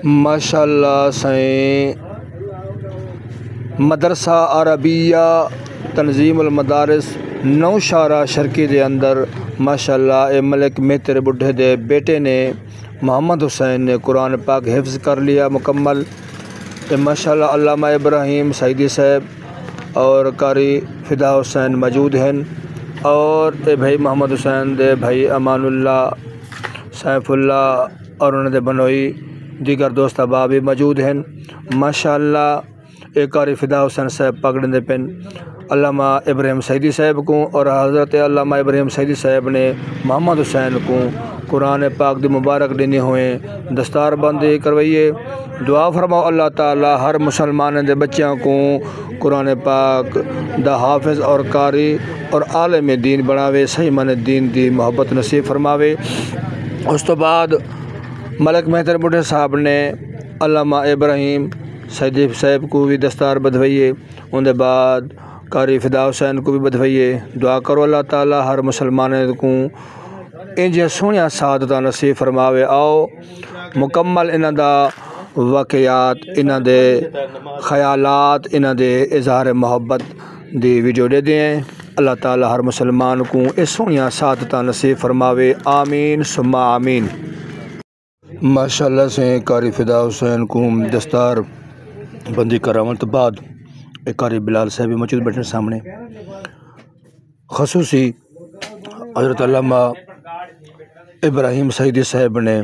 माशाअल्लाह से मदरसा अरबिया तंजीमुल मदारिस नौशारा शर्की दे अंदर माशाअल्लाह ए मलिक मेहतर बुढ़े दे बेटे ने मोहम्मद हुसैन ने कुरान पाक हिफ्ज़ कर लिया मुकम्मल। ए माशाअल्लाह अल्लामा इब्राहिम सईदी साहब और कारी फ़िदा हुसैन मौजूद हैं और ए भाई मोहम्मद हुसैन दे भाई अमानुल्लाह सैफुल्लाह और उन्होंने बनोई दीगर दोस्त अहबाब भी मौजूद हैं। माशाअल्लाह एक कारी फ़िदा हुसैन साहब पकड़े पेन अल्लामा इब्राहिम सईदी साहब को और हज़रत अल्लामा इब्राहिम सईदी साहब ने मोहम्मद हुसैन को कुरान पाक दी मुबारक देने हुए दस्तार बंदी करवाइए। दुआ फरमाओ अल्लाह ताला हर मुसलमान दे बच्चों को कुरान पाक दा हाफिज़ और कारी और आलिम दीन बनावे, सही मन दीन दी मोहब्बत नसीब फरमावे। उस तो बाद मलिक मेहतर बुढ़े साहब ने अल्लामा इब्राहिम सईदी साहब को भी दस्तार बधवाइए, उनके बाद कारी फ़िदा हुसैन को भी बधवाइए। दुआ करो अल्लाह ताला हर मुसलमान को इंज सोहनिया सादत नसीब फरमावे। आओ मुकम्मल इन्हां दा वाक़यात, इन्हां दे ख़यालात, इन्हां दे इज़हार मोहब्बत दी वीडियो दे दें। अल्लाह ताला हर मुसलमान को इस सोहनिया सादत नसीब फरमावे। आमीन सुम्मा आमीन। माशाअल्लाह से कारी फ़िदा हुसैन को दस्तार बंदी करावन तो बाद एक कारी बिलाल साहब भी मौजूद बैठे सामने। खसूसी हज़रत अल्लामा इब्राहिम सईदी साहब ने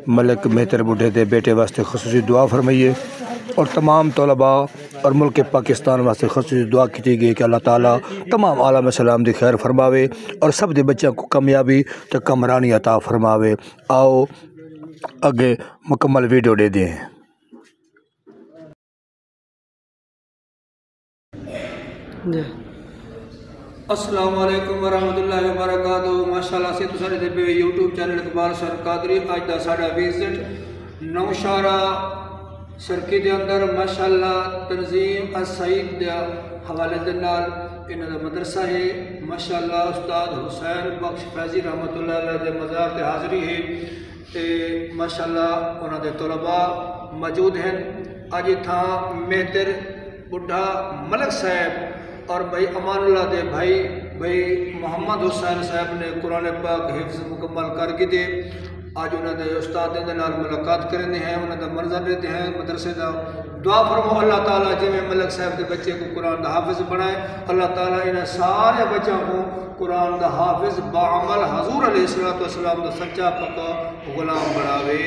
मलिक मेहतर बुढ़े दे बेटे वास्ते खसूसी दुआ फरमाइए और तमाम तलबा और मुल्क पाकिस्तान वास्ते खसूसी दुआ की गई कि अल्लाह ताला तमाम आलम सलाम दी खैर फरमावे और सब दे बच्चों को कामयाबी तो कमरानी अता फरमावे। आओ अगे मुकम्मल वीडियो दे दें। अस्सलाम वालेकुम वरहमतुल्लाहि वबरकातुहू। माशाअल्लाह से तुसारे दे पे YouTube channel Iqbal sir Qadri अज दा साडा विजिट नौशारा शर्की दे अंदर माशाअल्लाह तंजीम अस-सईद दे हवाले दे नाल इन्हां दा मदरसा है। माशाअल्लाह उस्ताद हुसैन बख्श फैजी रहमतुल्लाह अलैह दे मज़ार ते हाज़री है ते माशाअल्लाह उन्हां दे तलबा मौजूद हैं। अज इत्थां मेहतर बुढ़ा मलिक साहब और भाई अमानुल्लाह दे भाई मोहम्मद हुसैन साहब ने कुरान पाक हिफ्ज़ मुकम्मल करके दे आज उन्होंने उस्ताद दे नाल मुलाकात करने हैं, उन्होंने मंजर देते हैं मदरसे का। दुआ फरमाओ अल्लाह ताला जिमें मलिक साहब के बच्चे को कुरान दा हाफिज़ बनाए, अल्लाह ताला इन्हें सारे बच्चों को कुरान दा हाफिज़ बाअमल हजूर अलैहिस्सलातु वस्सलाम दा सच्चा पक्का गुलाम बनावे।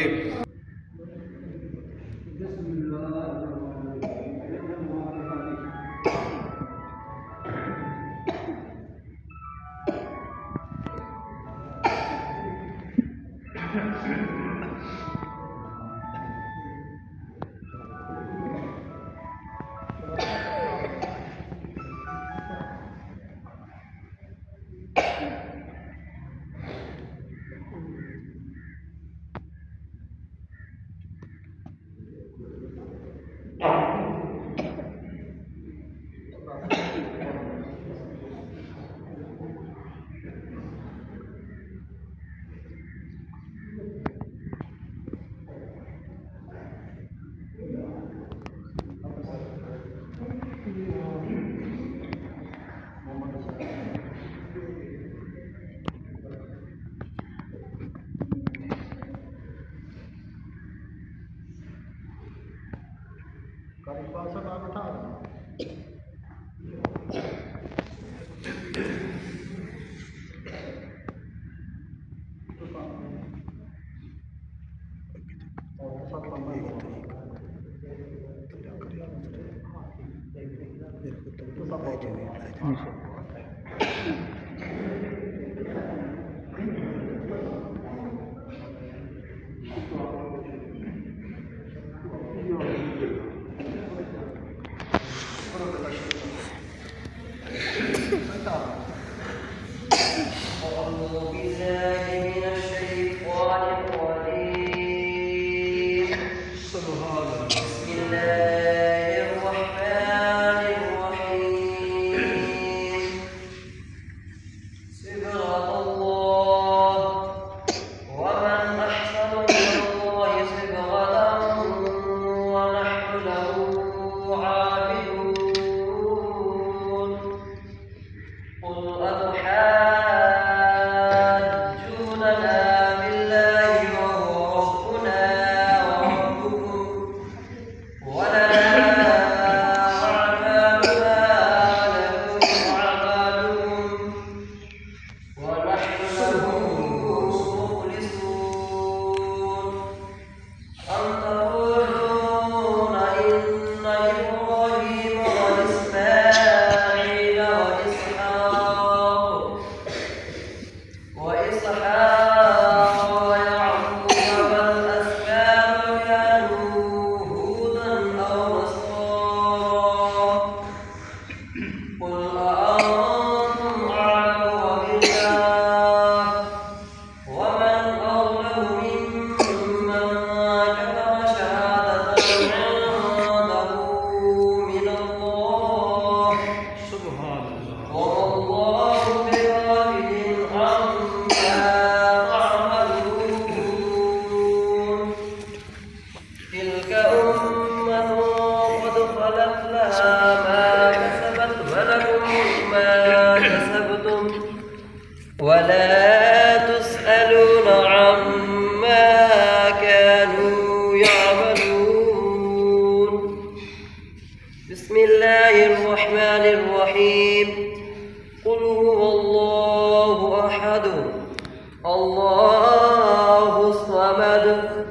الصمد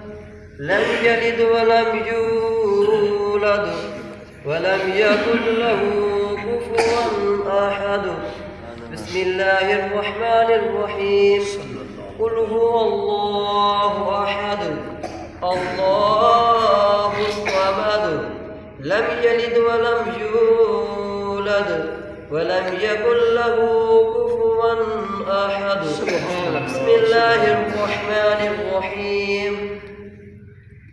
لم يلد ولم يولد ولم يكن له كفوا أحد. بسم الله الرحمن الرحيم. قل هو الله أحد الله الصمد لم يلد ولم يولد ولم يكن له كفوا أحد. بسم الله الرحمن الرحيم.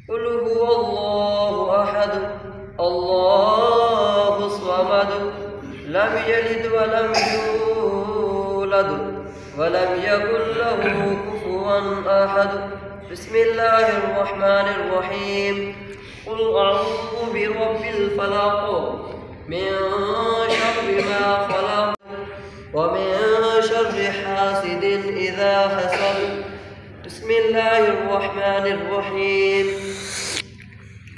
قل هو الله أحد الله الصمد لم يلد ولم يولد ولم يكن له كفوا أحد. بسم الله الرحمن الرحيم. قل أعوذ برب الفلق من شر ما خلق ومن شر حاسد إذا حسد. بسم الله الرحمن الرحيم.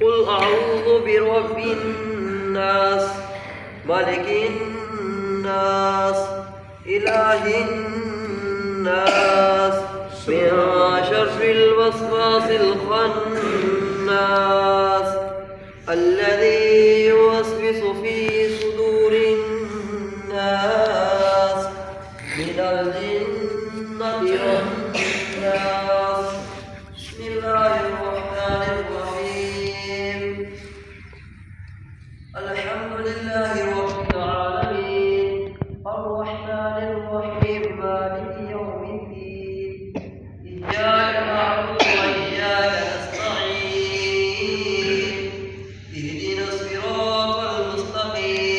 قل أعوذ برب الناس ملك الناس إله الناس من شر الوسواس الخناس الذي يوسوس في صدور الناس من الجنة والناس. بسم الله الرحمن الرحيم. الحمد لله رب العالمين الرحمن الرحيم مالك يوم الدين إياك نعبد وإياك نستعين اهدنا الصراط المستقيم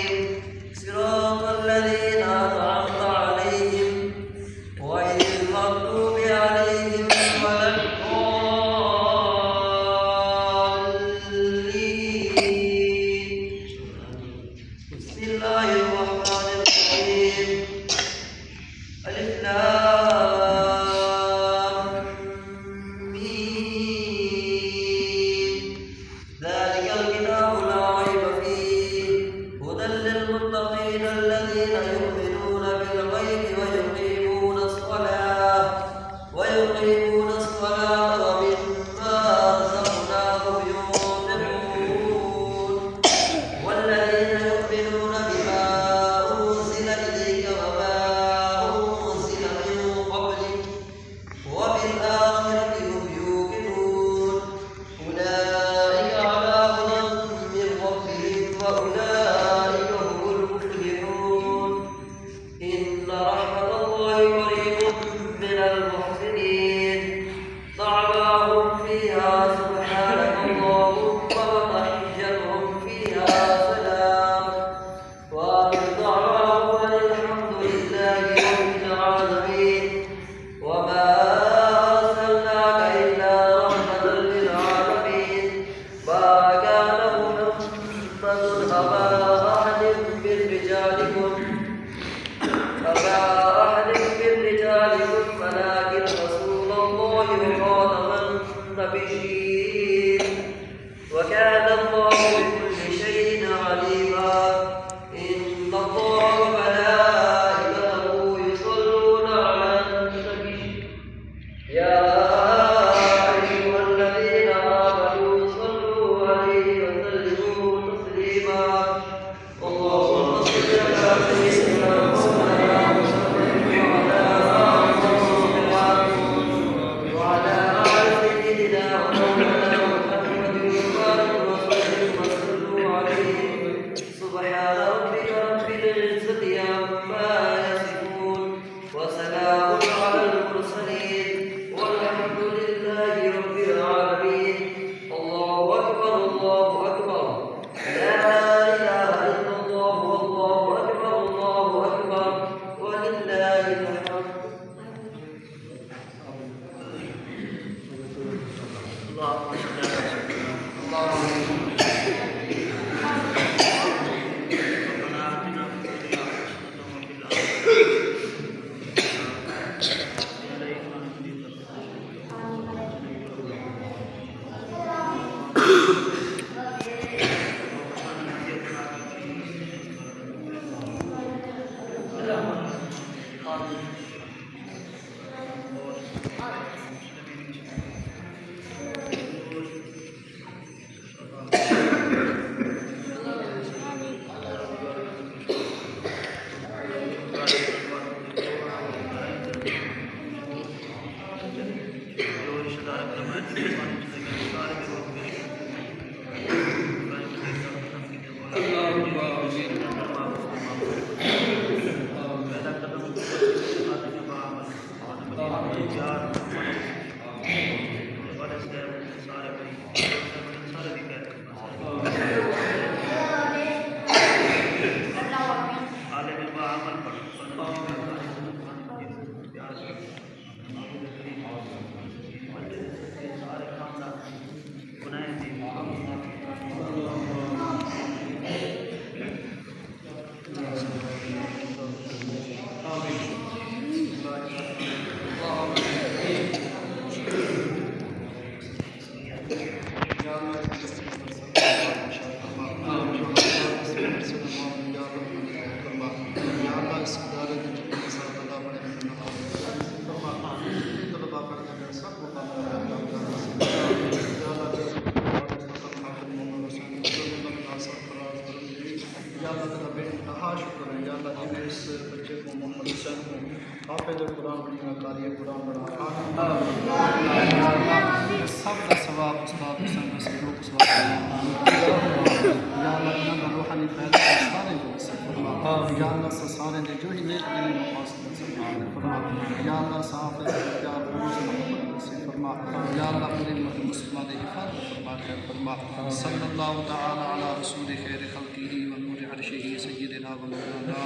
सल्लल्लाहु ताला अला रसूल खैर खल्क़िही व नूर अर्शिही सय्यिदिना व मौलाना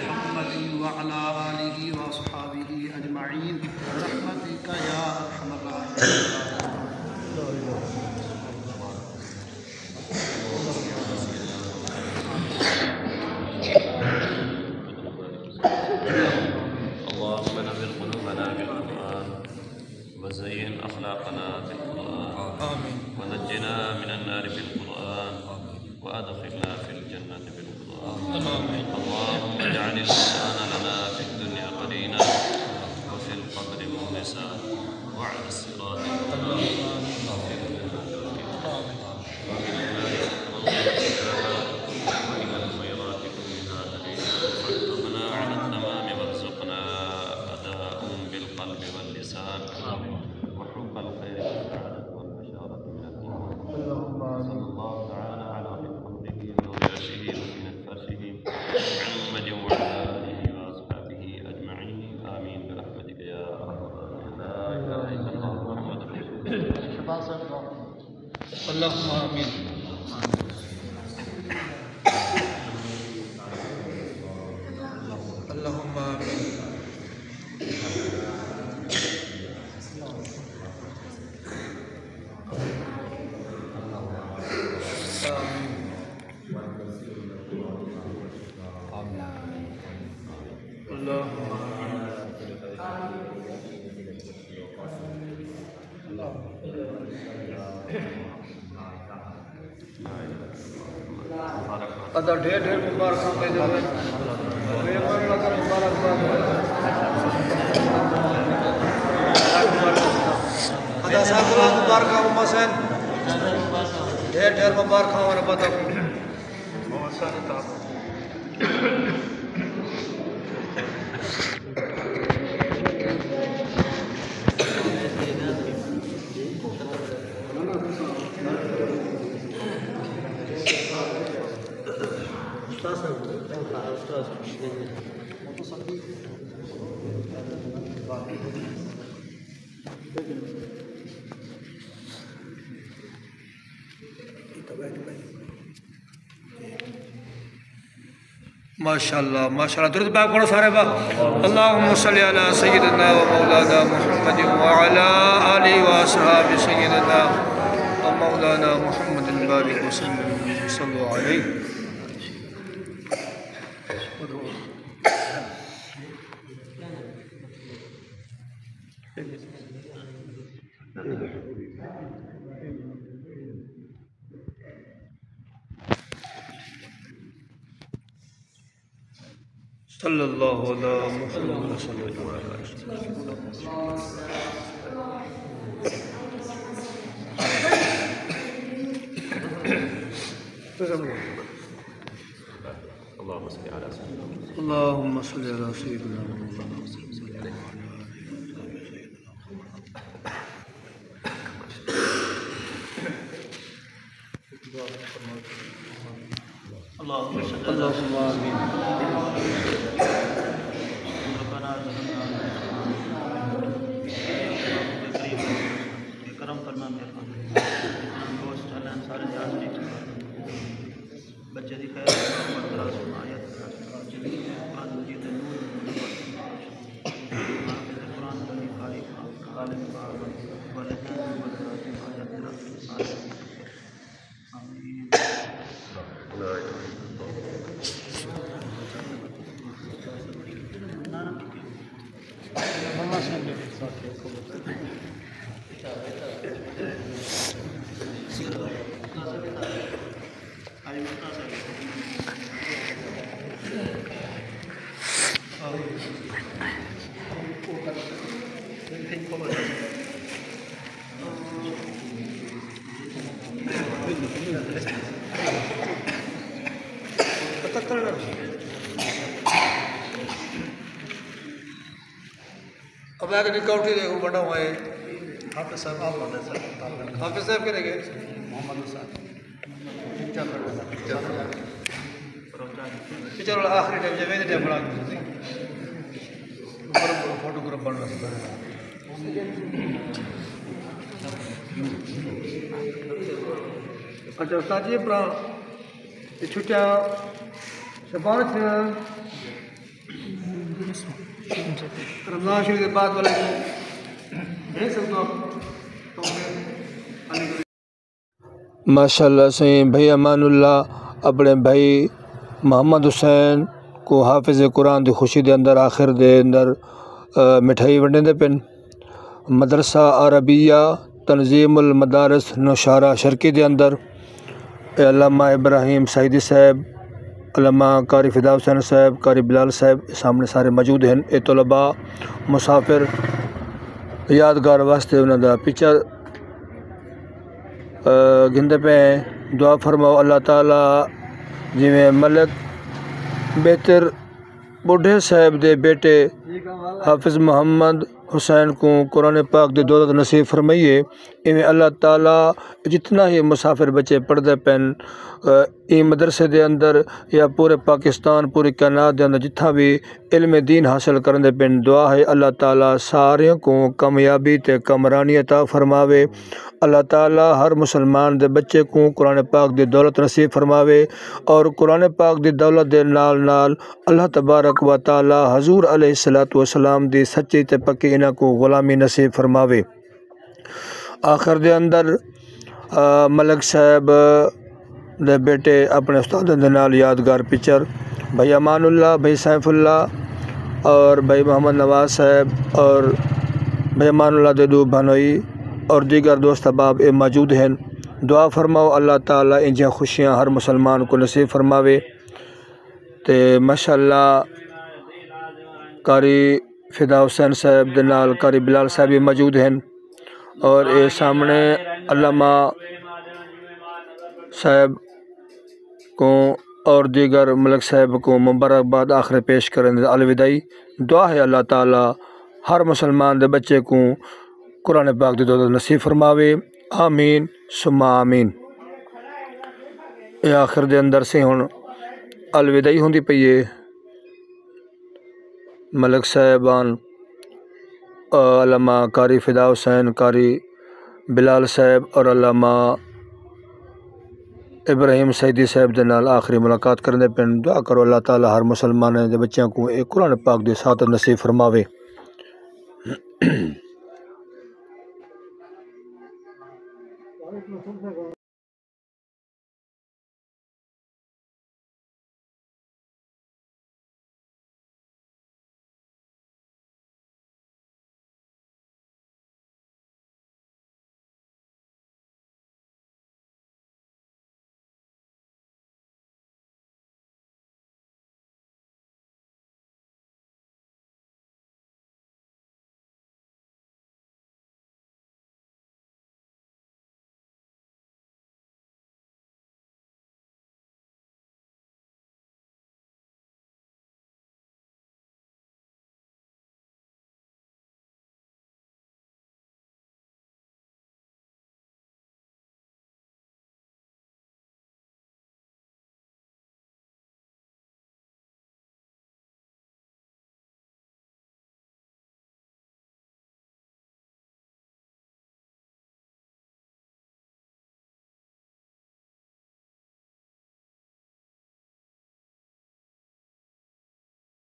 मुहम्मदिन व अला आलिही व अस्हाबिही अजमईन रहमतिका या अरहमर اللهم نور قلوبنا بالقرآن وزين أخلاقنا بالقرآن ونجنا من النار بالقرآن وأدخلنا في الجنة بالقرآن. اللهم اجعل القرآن لنا في الدنيا قرينا وفي القبر مونسا وعلى الصراط وإلى الخيرات كلها هدينا واكتبنا على التمام وارزقنا أداءهم بالقلب واللسان وحب الخير والسعادة والبشارة من الإيمان. صلى الله تعالى على خلقه ونور عرشه وزينة فرشه محمد وعلى آله وأصحابه أجمعين آمين برحمتك يا أرحم الراحمين. لا إله إلا الله محمد رسول الله. اللهم آمين. اللهم آمين. अदा ढेर ढेर मुबारक अदा साकुला मुबारक हुसैन ढेर ढेर मुबारक हमारे पता माशाअल्लाह माशाअल्लाह दुरूद पाक पढ़ो सारे बाप अल्लाहुम्मा सल्लि अला सय्यिदिना व मौलाना मुहम्मदिन व अला आलिहि व अस्हाबि सय्यिदिना व मौलाना मुहम्मदिन बारिक व सल्लल्लाहु अलैहि सल्लल्लाहु अलैहि मुहम्मद सल्लल्लाहु अलैहि वसल्लम। अल्लाहुम्मा सल्लि अला सय्यिदिना मुहम्मद करम फरमा मेहरबानी दोस्त चलन सारे बच्चे की खैर अब आगे निकाउटी देखो बड़ा हुआ है हाफिज साहब आप बोल रहे सर हाफिज साहब के गए मोहम्मद हुसैन पिक्चर वाला आखिरी टाइम जब टाइम बड़ा फोटोग्राफ बन रहा अच्छा उस्ताद जी अपना छुट्टियाँ शबान रमज़ान शरीफ के बाद वाले को भेज सकते हो आप माशाल्लाह से भाई अमानुल्लाह अपने भाई मोहम्मद हुसैन को हाफिज़ कुरान की खुशी के अंदर आखिर दे अंदर मिठाई वंडे पिन मदरसा अरबिया तंजीमुल मदारिस नौशारा शर्की के अंदर अल्लामा इब्राहिम सईदी साहब अल्लामा कारी फिदा हुसैन साहब कारी बिलाल साहब सामने सारे मौजूद हैं। ये तलबा मुसाफिर यादगार वास्ते उन्होंने पिक्चर गिंदे पे दुआ फरमाओ अल्लाह ताला जिमें मलिक बेहतर बुढ़े साहब दे बेटे हाफिज़ मोहम्मद हुसैन को कुरान पाक दे दौलत नसीब फरमाइए इवें अल्लाह ताला जितना ही मुसाफिर बच्चे पढ़ते पैन मदरसे के अंदर या पूरे पाकिस्तान पूरी कायनात के अंदर जितना भी इल्म दीन हासिल करते पैन दुआ है अल्लाह ताला सारे को कामयाबी ते कमरानी अता फरमावे। अल्लाह ताला हर मुसलमान दे बच्चे को कुरान पाक दी दौलत नसीब फरमावे और कुरान पाक दी दौलत दे नाल नाल अल्लाह तबारक व ताला हजूर अलैहिस्सलातु वस्सलाम दी सच्ची ते पक्की इन्हां को गुलामी नसीब फरमावे। आखिर दे अंदर मलिक साहब दे बेटे अपने उस्ताद दे नाल यादगार पिक्चर भाई अमानुल्लाह भाई सैफुल्लाह और भाई मोहम्मद नवाज साहब और भाई अमानुल्लाह दे दो भानोई और दीगर दोस्त अहबाब मौजूद हैं। दुआ फरमाओ अल्लाह ताला इंजियाँ खुशियाँ हर मुसलमान को नसीब फरमावे। ते माशाअल्लाह कारी फिदा हुसैन साहब दे नाल कारी बिलाल साहब भी मौजूद हैं और ये सामने अल्लामा साहब को और दीगर मलिक साहब को मुबारकबाद आखिर पेश करें अलविदाई। दुआ है अल्लाह ताला हर मुसलमान दे बच्चे को कुरान पाक दी दौलत नसीब फरमावे आमीन सुम्मा आमीन। ये आखिर दे अंदर से हुण अलविदाई होंदी पई है मलिक साहबान अल्लामा कारी फिदा हुसैन कारी बिलाल साहब और अल्लामा इब्राहिम सईदी साहब दे नाल आखिरी मुलाकात करने पे दुआ करो अल्लाह ताला हर मुसलमान दे बच्चों को एक कुरान पाक दे साथ नसीब फरमावे।